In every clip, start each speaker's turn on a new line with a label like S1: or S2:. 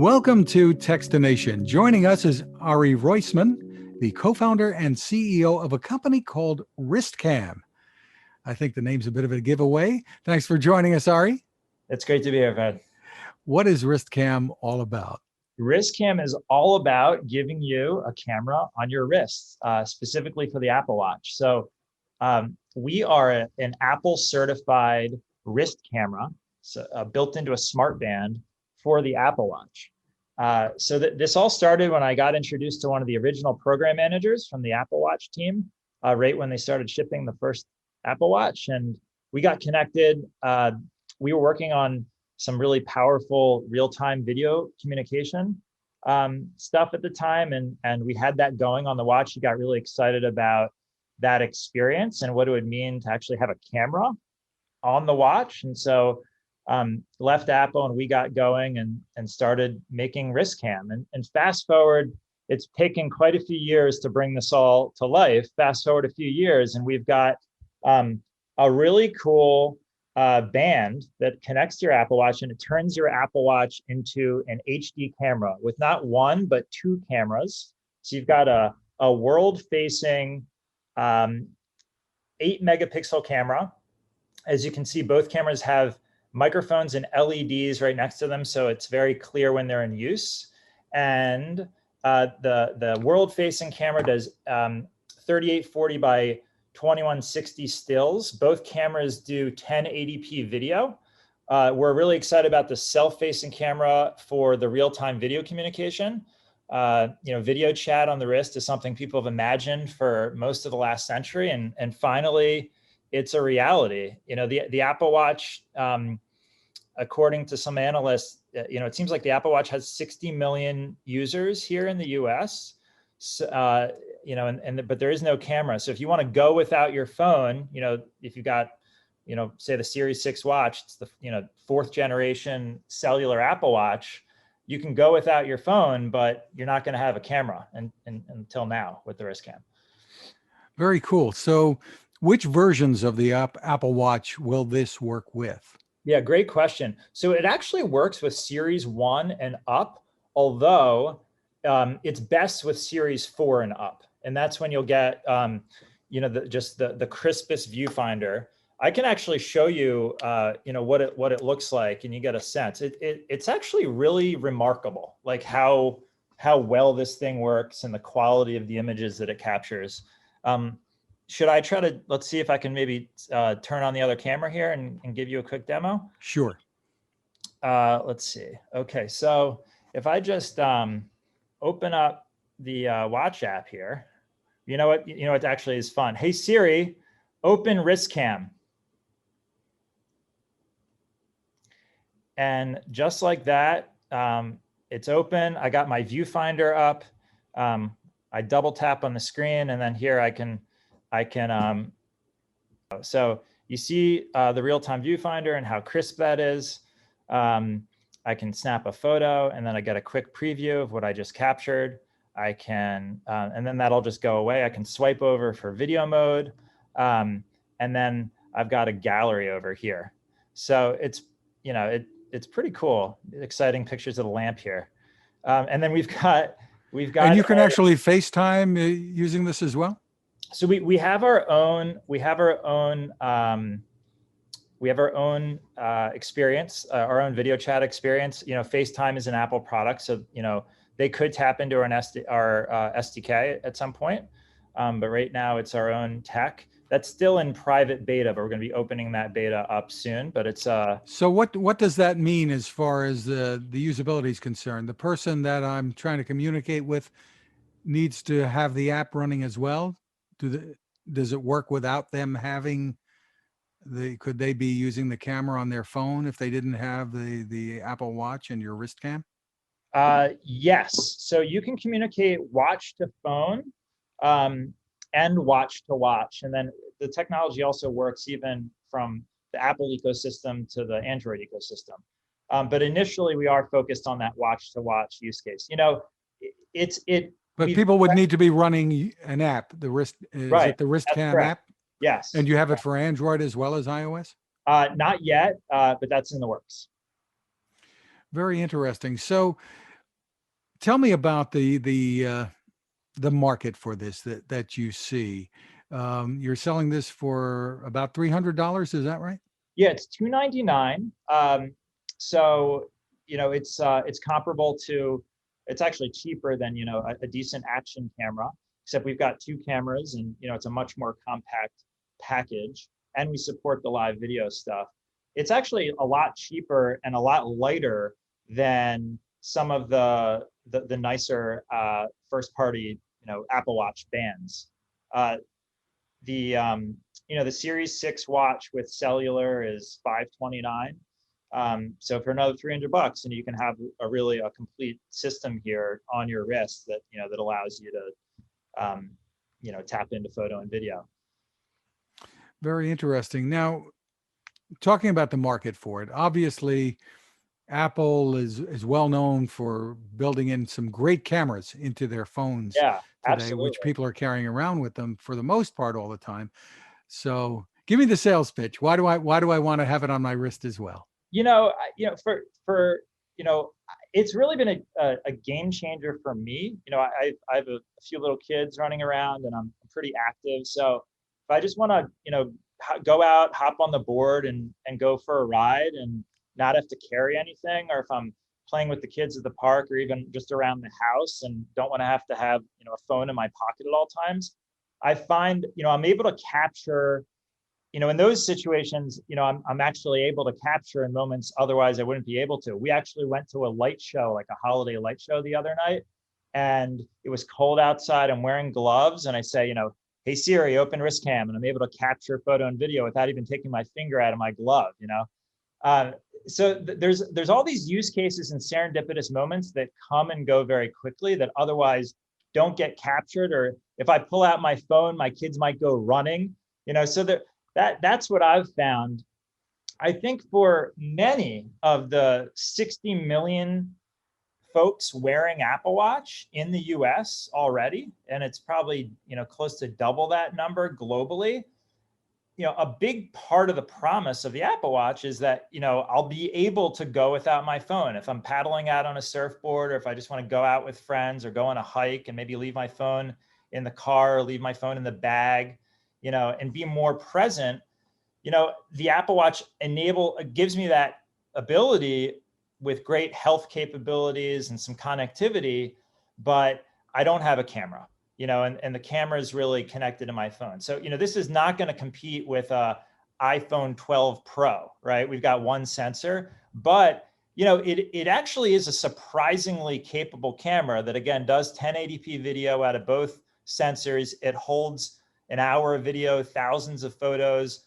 S1: Welcome to Techstination. Joining us is Ari Roisman, the co-founder and CEO of a company called WristCam. I think the name's a bit of a giveaway. Thanks for joining us, Ari.
S2: It's great to be here, Fred.
S1: What is WristCam all about?
S2: WristCam is all about giving you a camera on your wrist, specifically for the Apple Watch. So we are an Apple certified wrist camera, built into a smart band for the Apple Watch. This all started when I got introduced to one of the original program managers from the Apple Watch team, right when they started shipping the first Apple Watch. And we got connected. We were working on some really powerful real-time video communication stuff at the time. And we had that going on the watch. He got really excited about that experience and what it would mean to actually have a camera on the watch. And so left Apple and we got going and started making WristCam. And fast forward, it's taken quite a few years to bring this all to life. Fast forward a few years and we've got a really cool band that connects to your Apple Watch, and it turns your Apple Watch into an HD camera with not one, but two cameras. So you've got a world-facing 8-megapixel camera. As you can see, both cameras have microphones and LEDs right next to them, so it's very clear when they're in use. And the world-facing camera does 3840 by 2160 stills. Both cameras do 1080p video. We're really excited about the self-facing camera for the real-time video communication. Video chat on the wrist is something people have imagined for most of the last century, and finally, it's a reality. The Apple Watch, according to some analysts, it seems like the Apple Watch has 60 million users here in the US. So, but there is no camera. So if you want to go without your phone, if you got, say the Series 6 watch, it's the, fourth generation cellular Apple Watch, you can go without your phone, but you're not going to have a camera until now with the WristCam.
S1: Very cool. So which versions of the Apple Watch will this work with?
S2: Yeah, great question. So it actually works with Series 1 and up, although it's best with Series 4 and up. And that's when you'll get, the crispest viewfinder. I can actually show you, what it looks like, and you get a sense. It's actually really remarkable, like how well this thing works and the quality of the images that it captures. Should I try to, let's see if I can maybe turn on the other camera here and give you a quick demo?
S1: Sure.
S2: Let's see. Okay, so if I just open up the watch app here, you know what actually is fun. Hey Siri, open WristCam. And just like that, it's open. I got my viewfinder up. I double tap on the screen, and then here I can, so you see the real-time viewfinder and how crisp that is. I can snap a photo, and then I get a quick preview of what I just captured. I can, and then that'll just go away. I can swipe over for video mode. And then I've got a gallery over here. So it's, it's pretty cool. Exciting pictures of the lamp here. And then we've got.
S1: And you can actually FaceTime using this as well?
S2: So we have our own experience, our own video chat experience. FaceTime is an Apple product, so they could tap into our SDK at some point, but right now it's our own tech. That's still in private beta, but we're going to be opening that beta up soon. But it's
S1: So what does that mean as far as the usability is concerned? The person that I'm trying to communicate with needs to have the app running as well. Does it work without them having could they be using the camera on their phone if they didn't have the Apple Watch and your WristCam?
S2: Yes. So you can communicate watch to phone and watch to watch. And then the technology also works even from the Apple ecosystem to the Android ecosystem. But initially we are focused on that watch to watch use case.
S1: But people would need to be running an app. Is it the WristCam app?
S2: Yes.
S1: And you have it for Android as well as iOS?
S2: Not yet, but that's in the works.
S1: Very interesting. So Tell me about the market for this that you see. You're selling this for about $300. Is that right?
S2: Yeah, it's $299. So it's comparable to, it's actually cheaper than a decent action camera, except we've got two cameras, and it's a much more compact package, and we support the live video stuff. It's actually a lot cheaper and a lot lighter than some of the nicer first party Apple Watch bands. Uh, the Series 6 watch with cellular is 529. So for another $300, and you can have a complete system here on your wrist that allows you to tap into photo and video.
S1: Very interesting. Now, talking about the market for it, obviously Apple is well known for building in some great cameras into their phones
S2: Yeah,
S1: today, which
S2: absolutely.
S1: people are carrying around with them for the most part all the time. So give me the sales pitch. Why do I want to have it on my wrist as well?
S2: For it's really been a game changer for me. I have a few little kids running around, and I'm pretty active. So if I just want to, go out, hop on the board, and go for a ride, and not have to carry anything, or if I'm playing with the kids at the park, or even just around the house, and don't want to have a phone in my pocket at all times, I find I'm able to capture in those situations, I'm actually able to capture in moments otherwise I wouldn't be able to. We actually went to a light show, like a holiday light show the other night, and it was cold outside. I'm wearing gloves, and I say, hey Siri, open WristCam, and I'm able to capture photo and video without even taking my finger out of my glove. There's all these use cases and serendipitous moments that come and go very quickly that otherwise don't get captured. Or if I pull out my phone, my kids might go running. So that's what I've found. I think for many of the 60 million folks wearing Apple Watch in the US already, and it's probably close to double that number globally, a big part of the promise of the Apple Watch is that I'll be able to go without my phone if I'm paddling out on a surfboard, or if I just want to go out with friends or go on a hike and maybe leave my phone in the car, or leave my phone in the bag, and be more present. The Apple Watch gives me that ability with great health capabilities and some connectivity, but I don't have a camera, and the camera is really connected to my phone. So, this is not going to compete with a iPhone 12 Pro, right? We've got one sensor, but it actually is a surprisingly capable camera that, again, does 1080p video out of both sensors. It holds an hour of video, thousands of photos,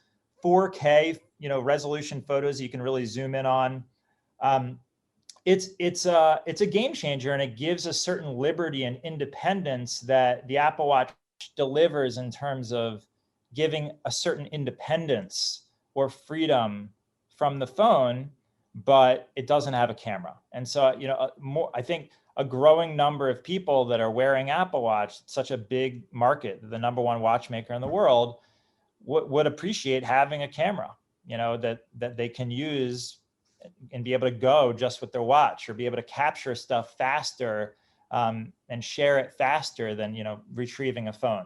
S2: 4K, resolution photos you can really zoom in on. It's a game changer, and it gives a certain liberty and independence that the Apple Watch delivers in terms of giving a certain independence or freedom from the phone, but it doesn't have a camera. And so, I think a growing number of people that are wearing Apple Watch, such a big market, the number one watchmaker in the world, would appreciate having a camera, that they can use and be able to go just with their watch, or be able to capture stuff faster, and share it faster than retrieving a phone.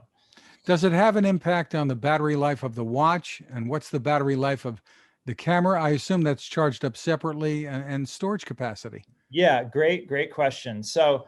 S1: Does it have an impact on the battery life of the watch? And what's the battery life of the camera? I assume that's charged up separately, and storage capacity.
S2: Yeah, great question. So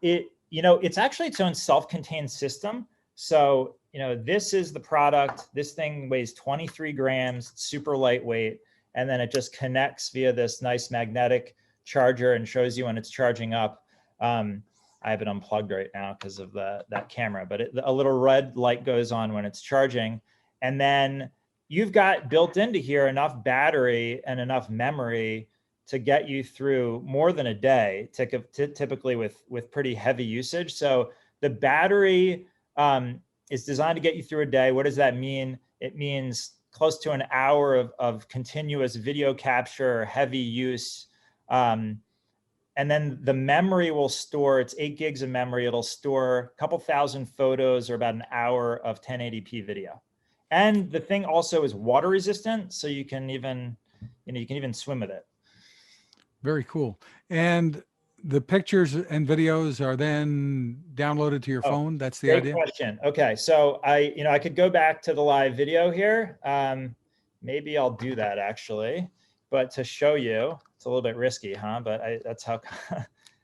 S2: it's actually its own self-contained system. So this is the product. This thing weighs 23 grams, super lightweight, and then it just connects via this nice magnetic charger and shows you when it's charging up. I have it unplugged right now because of that camera, but a little red light goes on when it's charging. And then you've got built into here enough battery and enough memory to get you through more than a day, typically with pretty heavy usage. So the battery is designed to get you through a day. What does that mean? It means close to an hour of continuous video capture, heavy use. And then the memory will store, it's 8 gigs of memory. It'll store a couple thousand photos, or about an hour of 1080p video. And the thing also is water resistant, so you can even swim with it.
S1: Very cool. And the pictures and videos are then downloaded to your
S2: Oh,
S1: phone. That's the
S2: great
S1: idea.
S2: question. Okay, so I could go back to the live video here. Maybe I'll do that actually, but to show you, it's a little bit risky, huh? But that's how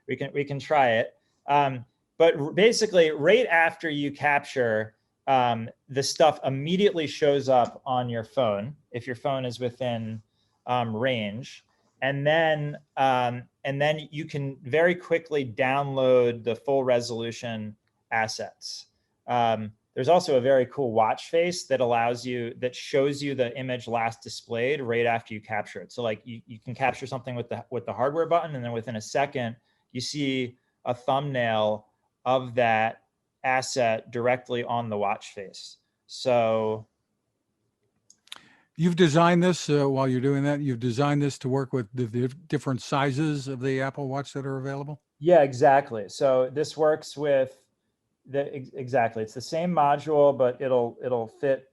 S2: we can try it. But basically, right after you capture, the stuff immediately shows up on your phone if your phone is within range. And then you can very quickly download the full resolution assets. There's also a very cool watch face that that shows you the image last displayed right after you capture it. So like you can capture something with the hardware button, and then within a second, you see a thumbnail of that asset directly on the watch face. So
S1: You've designed this while you're doing that. You've designed this to work with the different sizes of the Apple Watch that are available.
S2: yeah, exactly. So this works with exactly. It's the same module, but it'll fit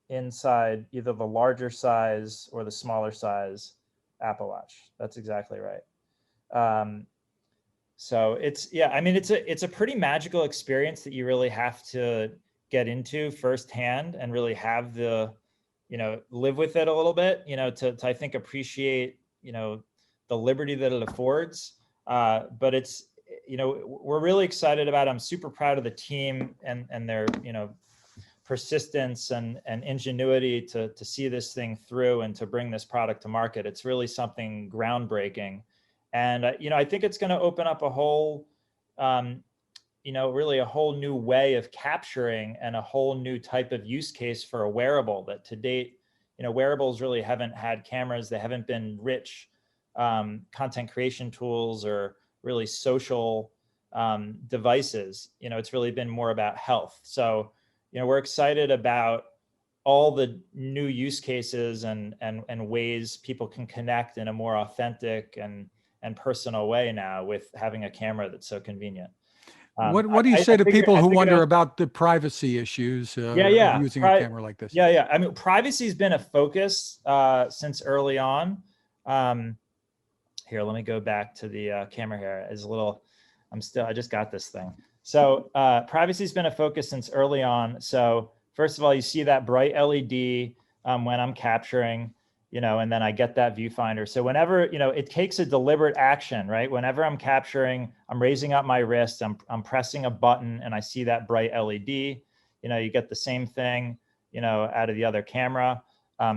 S2: inside either the larger size or the smaller size Apple Watch. That's exactly right. So I mean, it's a pretty magical experience that you really have to get into firsthand and really have live with it a little bit, to I think appreciate, the liberty that it affords. But we're really excited about it. I'm super proud of the team and their, persistence and ingenuity to see this thing through and to bring this product to market. It's really something groundbreaking. And, I think it's going to open up a whole, really a whole new way of capturing and a whole new type of use case for a wearable that to date, wearables really haven't had cameras. They haven't been rich content creation tools or really social devices. It's really been more about health. So, we're excited about all the new use cases and ways people can connect in a more authentic and personal way now with having a camera that's so convenient.
S1: What do you say to people who wonder about the privacy issues of using a camera like this?
S2: Yeah. I mean, privacy has been a focus since early on. Here, let me go back to the camera here. I just got this thing. So privacy has been a focus since early on. So first of all, you see that bright LED when I'm capturing, and then I get that viewfinder. So whenever, it takes a deliberate action, right? Whenever I'm capturing, I'm raising up my wrist, I'm pressing a button and I see that bright LED, you get the same thing, out of the other camera.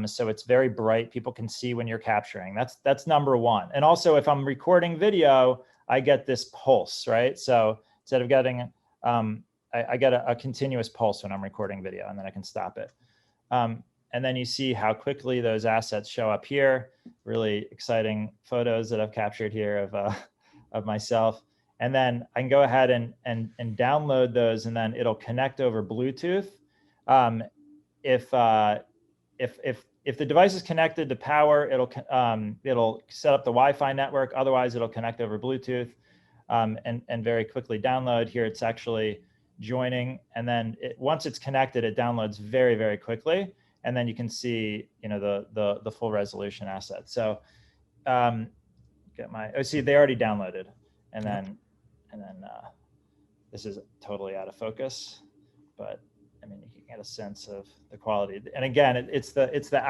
S2: So it's very bright. People can see when you're capturing. That's number one. And also if I'm recording video, I get this pulse, right? So instead of getting, I get a continuous pulse when I'm recording video, and then I can stop it. And then you see how quickly those assets show up here. Really exciting photos that I've captured here of myself. And then I can go ahead and download those, and then it'll connect over Bluetooth. If the device is connected to power, it'll set up the Wi-Fi network. Otherwise, it'll connect over Bluetooth and very quickly download. Here, it's actually joining, and then once it's connected, it downloads very, very quickly. And then you can see, the full resolution asset. So see, they already downloaded, and then this is totally out of focus, but I mean, you can get a sense of the quality. And again, it's the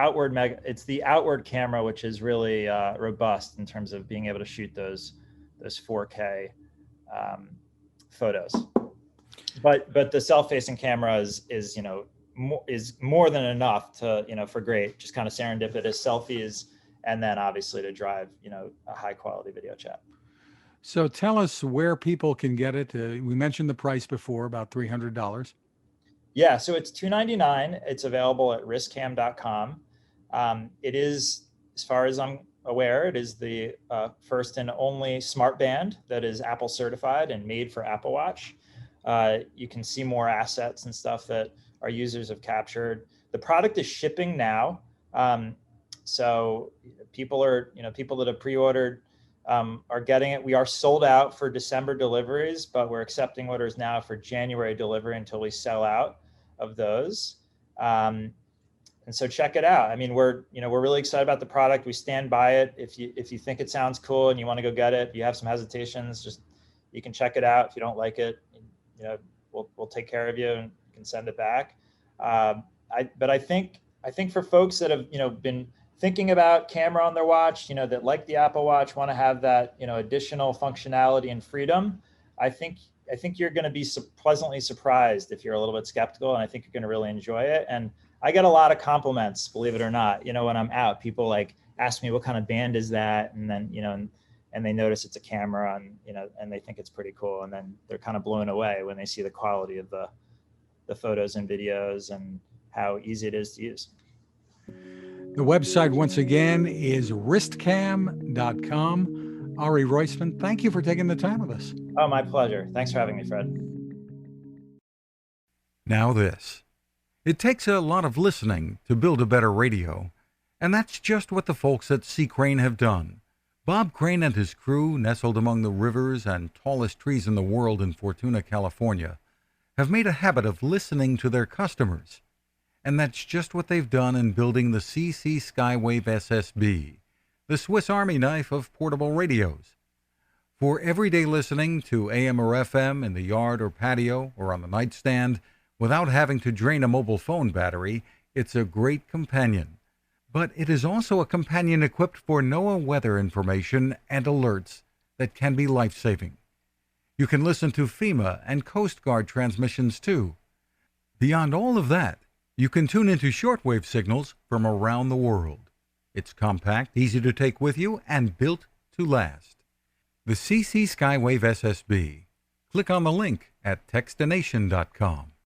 S2: outward camera, which is really robust in terms of being able to shoot those 4K photos. But the self-facing camera is more than enough to, for great, just kind of serendipitous selfies, and then obviously to drive, a high quality video chat.
S1: So tell us where people can get it. We mentioned the price before, about $300.
S2: Yeah, so it's $299. It's available at WristCam.com. It is, as far as I'm aware, it is the first and only smart band that is Apple certified and made for Apple Watch. You can see more assets and stuff that our users have captured. The product is shipping now. So people that have pre-ordered are getting it. We are sold out for December deliveries, but we're accepting orders now for January delivery until we sell out of those. so check it out. I mean, we're really excited about the product. We stand by it. If you think it sounds cool and you want to go get it, if you have some hesitations, just, you can check it out. If you don't like it, we'll take care of you and can send it back. But I think for folks that have, been thinking about camera on their watch, that like the Apple Watch, want to have that, additional functionality and freedom, I think you're going to be pleasantly surprised if you're a little bit skeptical, and I think you're going to really enjoy it. And I get a lot of compliments, believe it or not. When I'm out, people like ask me what kind of band is that, and then and they notice it's a camera, and and they think it's pretty cool, and then they're kind of blown away when they see the quality of the photos and videos and how easy it is to use.
S1: The website, once again, is wristcam.com. Ari Roisman, thank you for taking the time with us.
S2: Oh, my pleasure. Thanks for having me, Fred.
S3: Now this. It takes a lot of listening to build a better radio, and that's just what the folks at C. Crane have done. Bob Crane and his crew, nestled among the rivers and tallest trees in the world in Fortuna, California, have made a habit of listening to their customers. And that's just what they've done in building the CC Skywave SSB, the Swiss Army knife of portable radios. For everyday listening to AM or FM in the yard or patio or on the nightstand, without having to drain a mobile phone battery, it's a great companion. But it is also a companion equipped for NOAA weather information and alerts that can be life-saving. You can listen to FEMA and Coast Guard transmissions too. Beyond all of that, you can tune into shortwave signals from around the world. It's compact, easy to take with you, and built to last. The CC Skywave SSB. Click on the link at Techstination.com.